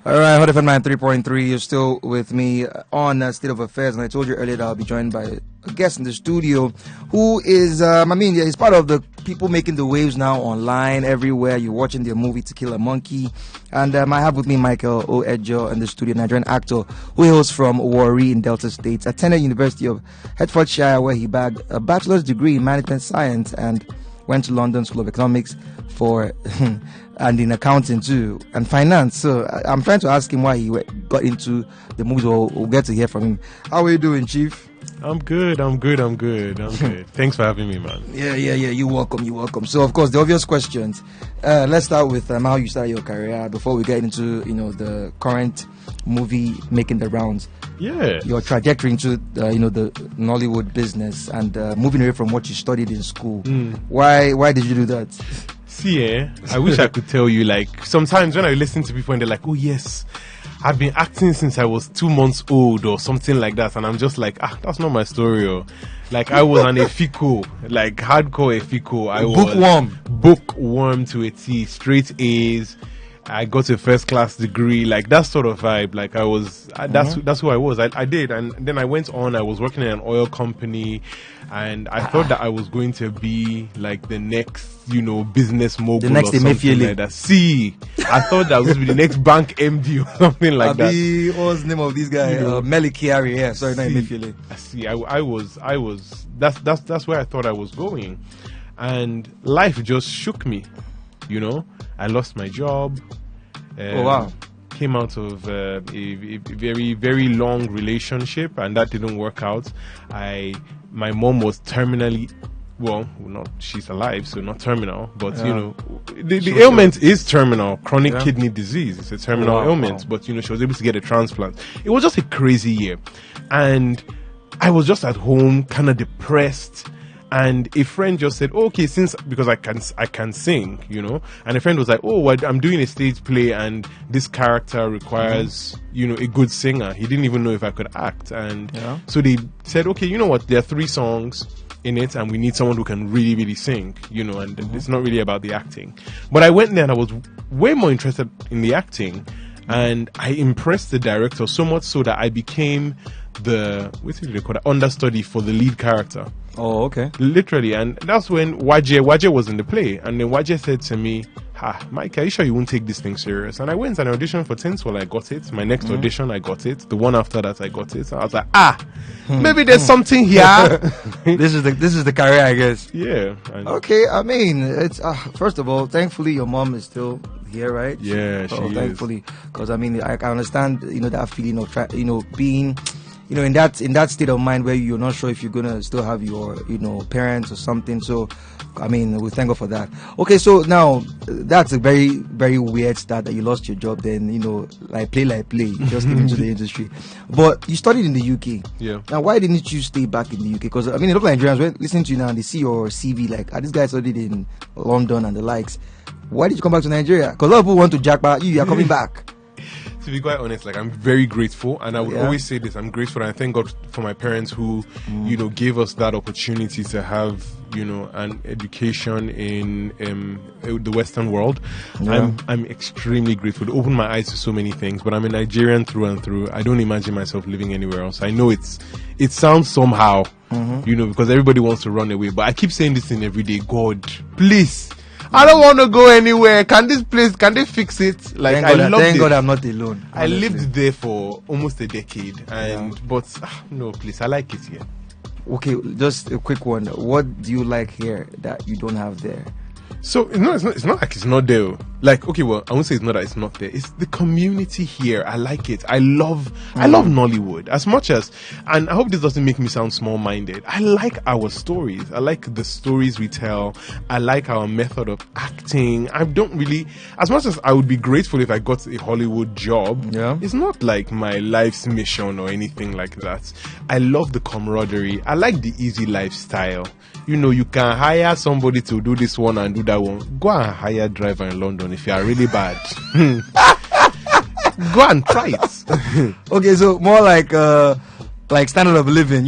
All right, Hot FM 93.3. You're still with me on State of Affairs, and I told you earlier that I'll be joined by a guest in the studio who is, he's part of the people making the waves now online, everywhere. You're watching their movie To Kill a Monkey. And I have with me Michael Ejoor in the studio, Nigerian actor who hails from Warri in Delta State, attended University of Hertfordshire, where he bagged a bachelor's degree in management science and went to London School of Economics for and in accounting too, and finance. So I'm trying to ask him why he got into the movies. We'll get to hear from him. How are you doing, Chief? I'm good. Thanks for having me, man. Yeah. You're welcome. So, of course, the obvious questions. Let's start with how you started your career before we get into, the current movie making the rounds. Yeah. Your trajectory into, the Nollywood business and moving away from what you studied in school. Why did you do that? See, I wish I could tell you, like, sometimes when I listen to people and they're like, oh, yes, I've been acting since I was 2 months old or something like that. And I'm just like, that's not my story. Or, like, I was an Efiko, like, hardcore Efiko. I was bookworm to a T, straight A's. I got a first class degree, like that sort of vibe. Like I was, that's who I was. I did, and then I went on. I was working in an oil company, and I thought that I was going to be like the next, business mogul, the next or something like that. See, I thought that was the next bank MD or something like that. What's the name of this guy? Melikiari. Yeah, sorry, not Emefiele. See, I was. That's where I thought I was going, and life just shook me. I lost my job. Oh wow! Came out of a very, very long relationship, and that didn't work out. My mom was terminally, she's alive, so not terminal, but the ailment is terminal, chronic kidney disease. It's a terminal ailment, but she was able to get a transplant. It was just a crazy year, and I was just at home, kind of depressed. And a friend just said, because I can sing, and a friend was like, I'm doing a stage play and this character requires, a good singer. He didn't even know if I could act. And so they said, you know what, there are 3 songs in it and we need someone who can really, really sing, and it's not really about the acting. But I went there and I was way more interested in the acting, and I impressed the director so much so that I became the understudy for the lead character. Oh, okay. Literally, and that's when Waje was in the play, and then Waje said to me, Mike, are you sure you won't take this thing serious? And I went and auditioned for Tinswell. I got it. My next audition, I got it. The one after that, I got it. So I was like, maybe there's something here. This is the career, I guess. Yeah. Okay, I mean, it's first of all, thankfully your mom is still here, right? Yeah, she is. Thankfully, because I mean, I understand, that feeling of being, in that state of mind where you're not sure if you're gonna still have your, parents or something. So, I mean, we thank God for that. Okay, so now that's a very, very weird start that you lost your job. Then, like play, you just came into the industry, but you studied in the UK. Yeah. Now, why didn't you stay back in the UK? Because I mean, a lot of Nigerians when listening to you now and they see your CV, like, this guy studied in London and the likes. Why did you come back to Nigeria? Because a lot of people want to jackpot you. Are coming back. To be quite honest, like I'm very grateful, and I would always say this: I'm grateful, and I thank God for my parents who, gave us that opportunity to have, an education in the Western world. Yeah. I'm extremely grateful. It opened my eyes to so many things. But I'm a Nigerian through and through. I don't imagine myself living anywhere else. I know it sounds somehow, because everybody wants to run away. But I keep saying this thing every day: God, please. I don't want to go anywhere. Can they fix it? Like, thank God I'm not alone. I lived there for almost a decade, but no, please, I like it here. Okay, just a quick one. What do you like here that you don't have there? So it's not like it's not there. Like, okay, well, I won't say it's not that it's not there. It's the community here. I like it. I love Nollywood as much as, and I hope this doesn't make me sound small-minded. I like our stories. I like the stories we tell. I like our method of acting. I don't really, as much as I would be grateful if I got a Hollywood job, it's not like my life's mission or anything like that. I love the camaraderie. I like the easy lifestyle. You can hire somebody to do this one and do that one. Go and hire a driver in London if you are really bad. Go and try it. Okay, so more like standard of living,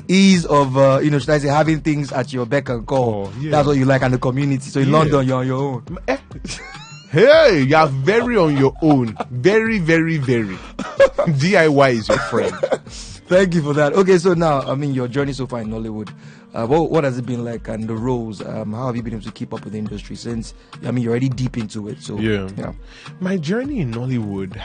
ease of, should I say, having things at your beck and call. That's what you like, and the community. So in London, you're on your own. Hey, you are very on your own. Very, very, very. DIY is your friend. Thank you for that. Okay, so now, I mean, your journey so far in Nollywood, what has it been like, and the roles? How have you been able to keep up with the industry since? I mean, you're already deep into it. So yeah. My journey in Nollywood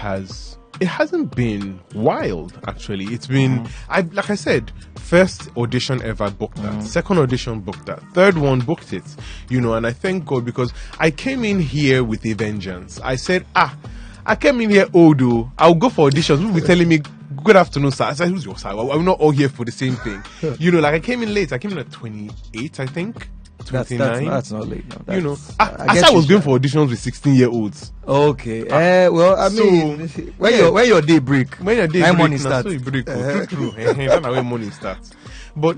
hasn't been wild, actually. It's been, like I said, first audition ever, booked that. Second audition, booked that. Third one, booked it. And I thank God, because I came in here with a vengeance. I said, I came in here old, though. I'll go for auditions. People be telling me, good afternoon, sir. I said, who's your sir? I'm not all here for the same thing. Like I came in late. I came in at 28, I think. 29. That's not late. No, I said I was going for auditions with 16-year-olds. Okay. Well, I mean, when your day break, when your day my break, money starts. So you break. True. That's when money starts. But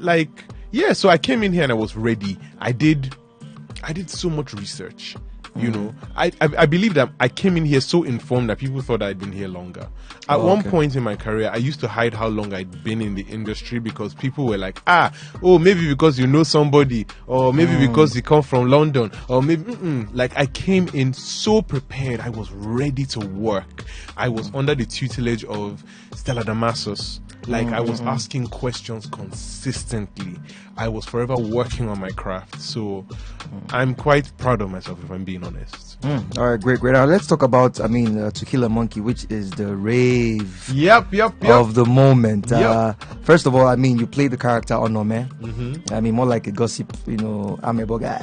so I came in here and I was ready. I did so much research. I believe that I came in here so informed that people thought I'd been here longer. At one point in my career, I used to hide how long I'd been in the industry, because people were like, maybe because you know somebody, or maybe because you come from London, or maybe, like I came in so prepared. I was ready to work. I was under the tutelage of Stella Damasus. I was asking questions consistently. I was forever working on my craft. So I'm quite proud of myself, if I'm being honest. All right, great. Now let's talk about, To Kill a Monkey, which is the rave Yep. of the moment. Yep. First of all, you played the character Onome. More like a gossip, amebo guy.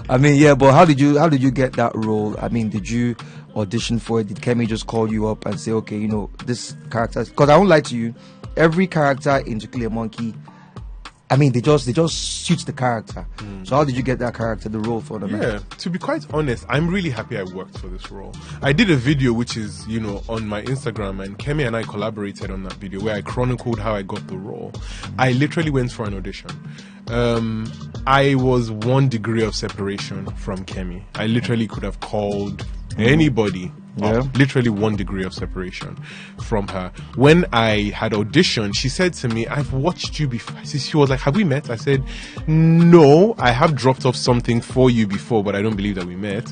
But how did you get that role? Did you audition for it? Did Kemi just call you up and say, okay, this character? Because I won't lie to you, every character in To Kill a Monkey, they just suit the character. So how did you get that character, the role for them? Yeah, to be quite honest, I'm really happy I worked for this role. I did a video which is, on my Instagram, and Kemi and I collaborated on that video where I chronicled how I got the role. I literally went for an audition. I was 1 degree of separation from Kemi. I literally could have called anybody. Literally 1 degree of separation from her. When I had auditioned, she said to me, I've watched you before. She was like, have we met? I said, no, I have dropped off something for you before, but I don't believe that we met.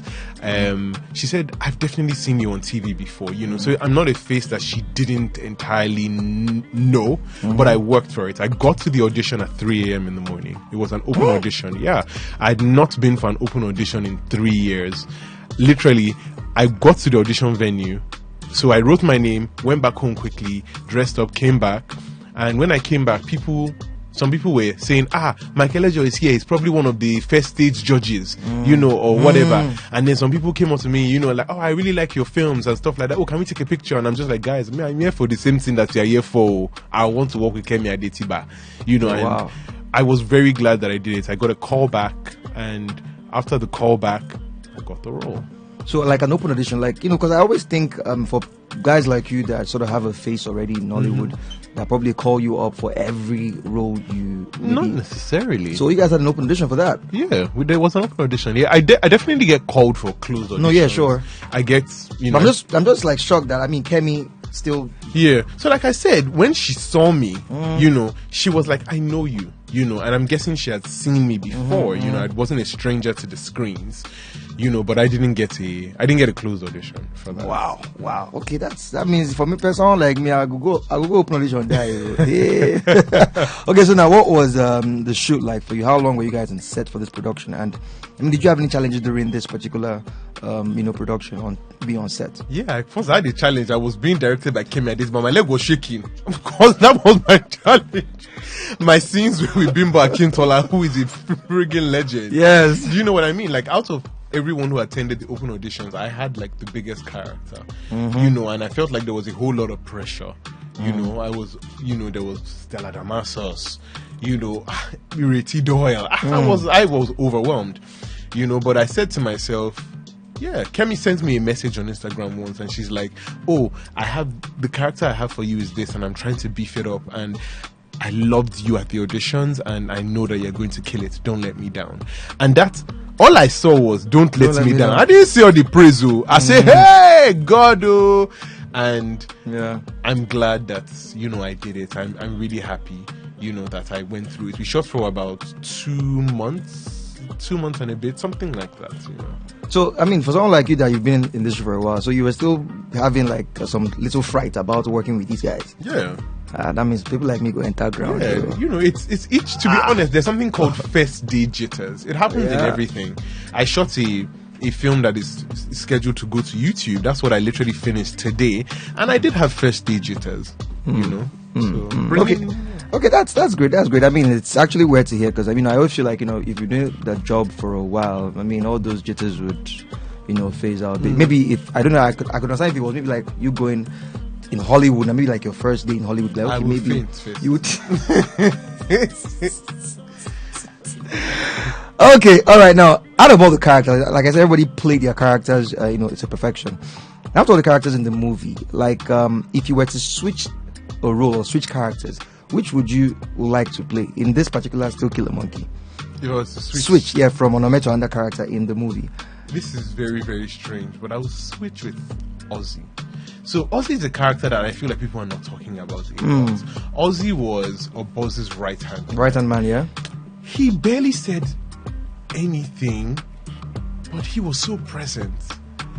She said, I've definitely seen you on TV before, so I'm not a face that she didn't entirely know, but I worked for it. I got to the audition at 3 a.m. in the morning. It was an open audition. Yeah, I'd not been for an open audition in 3 years. Literally, I got to the audition venue, so I wrote my name, went back home quickly, dressed up, came back, and when I came back, some people were saying, Michael Ejoor is here, he's probably one of the first stage judges, or whatever. And then some people came up to me, like, I really like your films and stuff like that. Can we take a picture? And I'm just like, guys, I'm here for the same thing that you're here for. I want to work with Kemi Adetiba, and I was very glad that I did it. I got a call back, and after the call back, I got the role. So like an open audition, because I always think for guys like you that sort of have a face already in Nollywood, that probably call you up for every role you... Not necessarily. So you guys had an open audition for that? Yeah, there was an open audition. Yeah, I definitely get called for closed auditions. No, yeah, sure. I get, I'm just like shocked that, Kemi still... Yeah, so like I said, when she saw me, she was like, I know you, and I'm guessing she had seen me before, I wasn't a stranger to the screens. But I didn't get a closed audition for that. Wow. Okay, that means for me, person like me, I go open audition there. Yeah. Okay, so now what was the shoot like for you? How long were you guys on set for this production? And did you have any challenges during this particular production on set? Yeah, first I had a challenge. I was being directed by Kemi Adetiba, but my leg was shaking. Of course, that was my challenge. My scenes were with Bimbo Akintola, who is a friggin' legend. Yes. Do you know what I mean? Like, out of everyone who attended the open auditions, I had like the biggest character, and I felt like there was a whole lot of pressure. I was, there was Stella Damasus, Ireti Doyle. I was overwhelmed, but I said to myself, yeah, Kemi sent me a message on Instagram once, and she's like, the character I have for you is this, and I'm trying to beef it up, and I loved you at the auditions, and I know that you're going to kill it. Don't let me down. And that, all I saw was, don't let me down. I didn't see all the praise. I say, hey, God, and yeah, I'm glad that, I did it. I'm really happy, that I went through it. We shot for about 2 months. 2 months and a bit, something like that. So, I mean, for someone like you that you've been in this for a while, so you were still having like some little fright about working with these guys. Yeah. That means people like me go enter ground. Yeah, it's each. To be honest, there's something called first day jitters. It happens in everything. I shot a film that is scheduled to go to YouTube. That's what I literally finished today, and I did have first day jitters. Okay, that's great. That's great. I mean, it's actually weird to hear because I mean, I always feel like if you're doing that job for a while, I mean, all those jitters would phase out. Maybe if I don't know, I could understand if it was maybe like you going in Hollywood, and maybe like your first day in Hollywood, like, okay, maybe you would. Okay, all right. Now, out of all the characters, like I said, everybody played their characters. It's a perfection. Out of all the characters in the movie, like if you were to switch a role or switch characters, which would you like to play in this particular Still Kill a Monkey? It was to Switch, yeah, from Onome to another character in the movie. This is very, very strange, but I will switch with Ozzy. So Ozzy is a character that I feel like people are not talking about. Ozzy was Oboz's right hand. Right hand man, yeah. He barely said anything, but he was so present.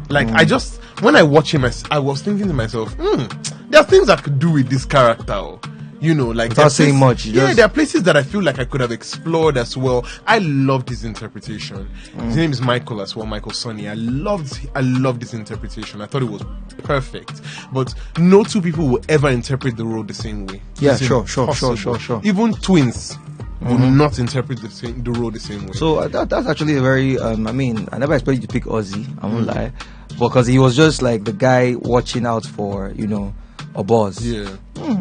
Like when I watch him, I was thinking to myself, there are things I could do with this character. Like without saying much. There are places that I feel like I could have explored as well. I loved his interpretation. His name is Michael as well, Michael Sonny. I loved his interpretation. I thought it was perfect. But no two people will ever interpret the role the same way. Yeah, It's sure. impossible. Even twins will not interpret the role the same way. So that's actually a very I mean, I never expected you to pick Ozzy, I won't lie, because he was just like the guy watching out for a boss. Yeah.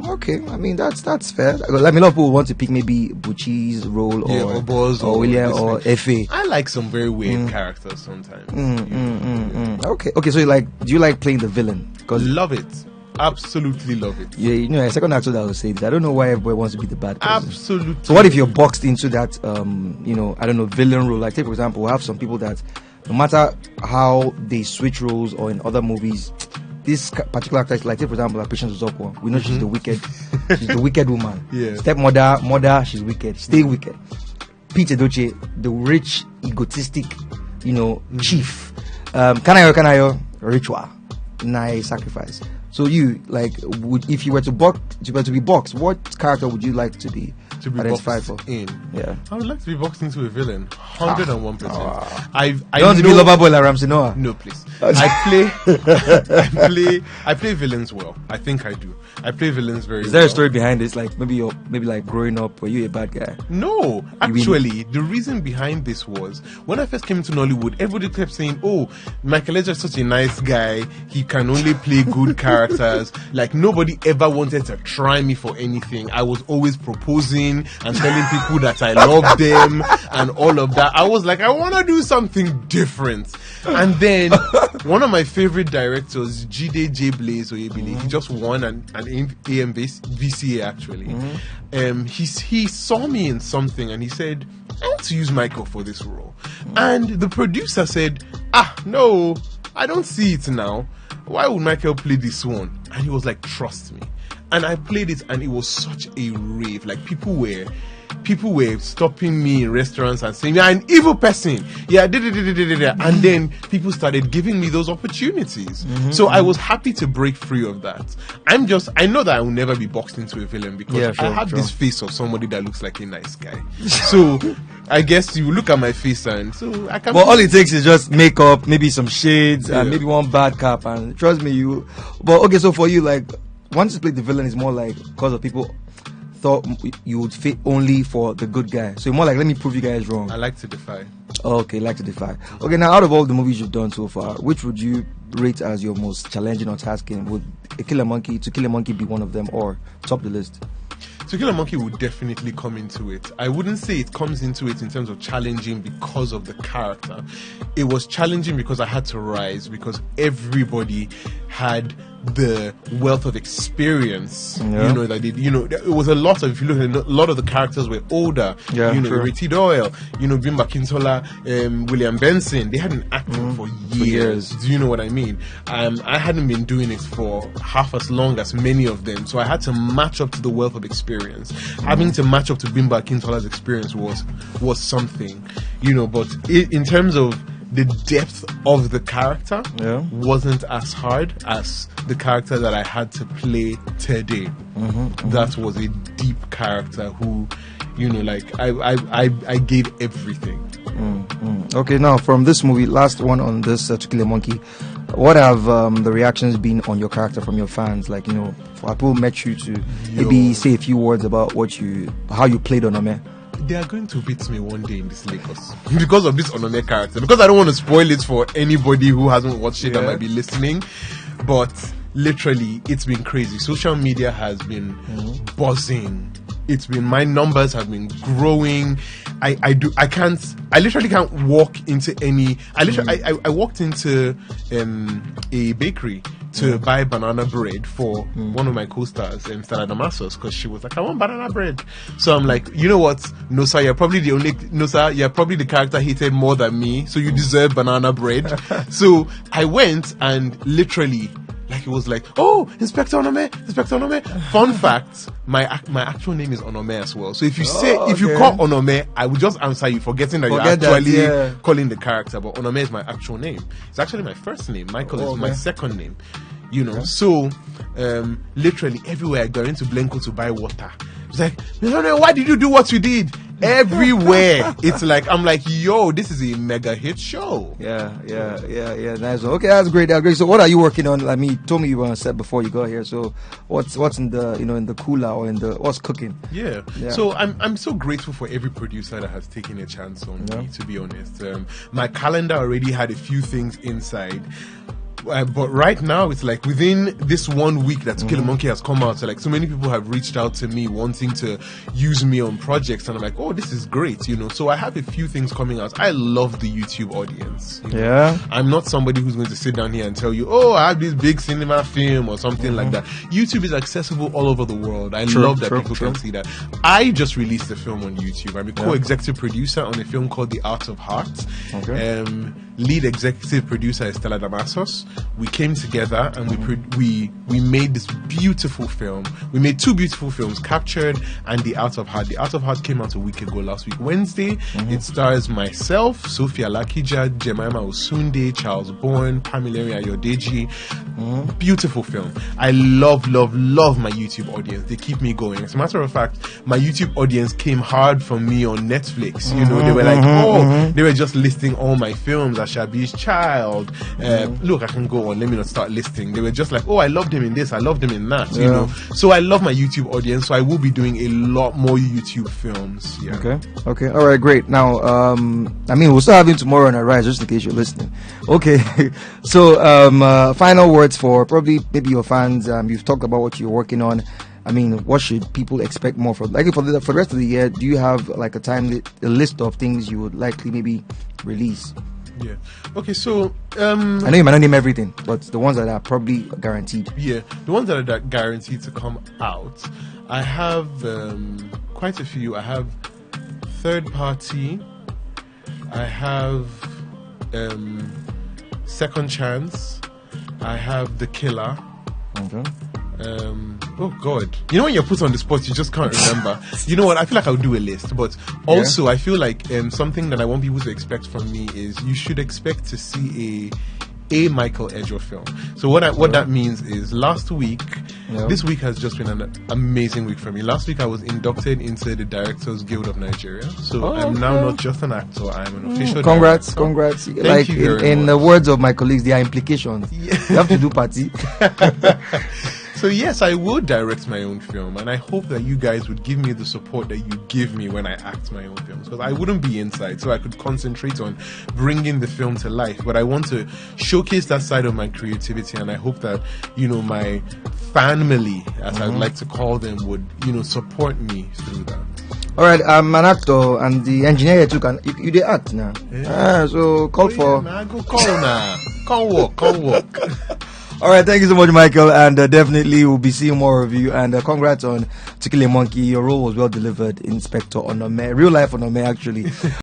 Okay, I mean that's fair. Like a lot of people want to pick maybe Bucci's role or Boss or William or Effie. I like some very weird characters sometimes. Okay. So do you like playing the villain? Love it. Absolutely love it. Yeah, a second actor that will say this. I don't know why everybody wants to be the bad person. Absolutely. So what if you're boxed into that I don't know, villain role? Like, take for example, we have some people that no matter how they switch roles or in other movies, this particular actor, like, take for example, like Patience Uzokwa, we know she's the wicked woman. Yeah. Stepmother, mother, she's wicked. Stay wicked. Pete Edochie, the rich, egotistic, chief. Kanayo, ritual, nice sacrifice. So you if you were to be boxed, what character would you like to be identified for? Yeah, I would like to be boxed into a villain. 101%. I don't want to be Loverboy like Ramsey Noah. No, please. I play villains well. I think I do. I play villains very well. Is there a story behind this? Like maybe like growing up, were you a bad guy? No, actually, the reason behind this was when I first came into Nollywood, everybody kept saying, "Oh, Michael Ejoor is such a nice guy. He can only play good characters." Like nobody ever wanted to try me for anything. I was always proposing and telling people that I love them and all of that. I was like, I want to do something different. And then one of my favorite directors, Jide J. Blaze Oyebile, he just won an AM VCA actually. He saw me in something and he said, I want to use Michael for this role. And the producer said, no, I don't see it now. Why would Michael play this one? And he was like, trust me. And I played it and it was such a rave. Like people were stopping me in restaurants and saying, you're an evil person. Yeah, and then people started giving me those opportunities. So I was happy to break free of that. I know that I will never be boxed into a villain because I have this face of somebody that looks like a nice guy. So I guess you look at my face and so I can. Well, all it takes is just makeup, maybe some shades, and maybe one bad cap, and trust me, you. But okay, so for you, like, once you play the villain, it's more like because of people thought you would fit only for the good guy. So more like, let me prove you guys wrong. I like to defy. Okay, like to defy. Okay, now out of all the movies you've done so far, which would you rate as your most challenging or tasking? Would To Kill a Monkey be one of them, or top the list? To Kill a Monkey would definitely come into it. I wouldn't say it comes into it in terms of challenging because of the character. It was challenging because I had to rise, because everybody had the wealth of experience, Yeah. you know, that did, you know, it was a lot of, if you look at it, a lot of the characters were older, Yeah, you know, true. Reti Doyle, you know, Bimba Kintola, William Benson, they hadn't acted for years. Do you know what I mean? I hadn't been doing it for half as long as many of them, so I had to match up to the wealth of experience. Having to match up to Bimba Kintola's experience was something, you know, but in terms of the depth of the character, Yeah. wasn't as hard as the character that I had to play today. That was a deep character who, you know, like I gave everything. Okay, now from this movie, last one on this To Kill a Monkey, what have the reactions been on your character from your fans? Like, you know, for people who met you to maybe say a few words about how you played Onome. They are going to beat me one day in this Lagos because of this Onome character. Because I don't want to spoil it for anybody who hasn't watched it that might be listening. But literally, it's been crazy. Social media has been buzzing. It's been, my numbers have been growing. I literally can't walk into any. I walked into a bakery to buy banana bread for one of my co-stars, Stella Damasos, because she was like, I want banana bread. So I'm like, you know what, Nosa, you're probably the character hated more than me, so you deserve banana bread. So I went and literally, like, it was like, oh, Inspector Onome. Fun fact, my actual name is Onome as well. So if you if you call Onome, I will just answer you, forgetting that you're actually calling the character. But Onome is my actual name. It's actually my first name. Michael is my second name. You know, so literally everywhere I go into Blenko to buy water, it's like, why did you do what you did? Everywhere it's like, I'm like, yo, this is a mega hit show. Yeah, nice one. Okay, that's great. So what are you working on? I mean, you told me you were on set before you got here, so what's in the, you know, in the cooler, or in the, what's cooking? Yeah. So I'm so grateful for every producer that has taken a chance on me, to be honest. My calendar already had a few things inside. But right now, it's like within this 1 week that To Kill a Monkey has come out, so like so many people have reached out to me wanting to use me on projects, and I'm like, oh, this is great, you know. So I have a few things coming out. I love the YouTube audience. You know? Yeah. I'm not somebody who's going to sit down here and tell you, oh, I have this big cinema film or something like that. YouTube is accessible all over the world. I love that people can see that. I just released a film on YouTube. I'm a co-executive producer on a film called The Art of Heart. Lead executive producer is Stella Damasos. We came together and we made this beautiful film. We made two beautiful films, Captured and The Art of Heart. The Art of Heart came out a week ago, last week Wednesday. It stars myself, Sophia Lakija, Jemima Osunde, Charles Bourne, Pamela Ayodeji. Beautiful film. I love my YouTube audience. They keep me going. As a matter of fact, my YouTube audience came hard from me on Netflix. You know, they were like, they were just listing all my films. Ashabi's Child. Look, I can go on. Let me not start listing. They were just like, oh, I loved him in this. I loved him in that. You know. So I love my YouTube audience. So I will be doing a lot more YouTube films. Yeah. Okay. All right. Great. Now, I mean, we'll still have him tomorrow on Arise, just in case you're listening. Okay. So, final words for probably maybe your fans. You've talked about what you're working on. I mean, what should people expect more from? Like for the rest of the year, do you have like a list of things you would likely maybe release? Yeah. Okay, so I know you might not name everything, but the ones that are probably guaranteed. Yeah, the ones that are guaranteed to come out, I have quite a few. I have Third Party. I have Second Chance. I have The Killer. Okay. Oh God! You know when you're put on the spot, you just can't remember. You know what? I feel like I'll do a list, but also I feel like something that I want people to expect from me is you should expect to see a Michael Ejoor film. So what that means is this week has just been an amazing week for me. Last week I was inducted into the Directors Guild of Nigeria. So I'm now not just an actor, I'm an official Congrats. Thank Like you very in much. the words of my colleagues, there are implications. You have to do party. So yes, I will direct my own film, and I hope that you guys would give me the support that you give me when I act my own films, because I wouldn't be inside, so I could concentrate on bringing the film to life. But I want to showcase that side of my creativity, and I hope that, you know, my family, as I'd like to call them, would, you know, support me through that. All right, I'm an actor, and the engineer here too can. You did act now. So call for. Go call now. Come work. All right, thank you so much, Michael, and definitely we'll be seeing more of you. And congrats on To Kill a Monkey. Your role was well delivered, Inspector Onome, real life Onome, actually.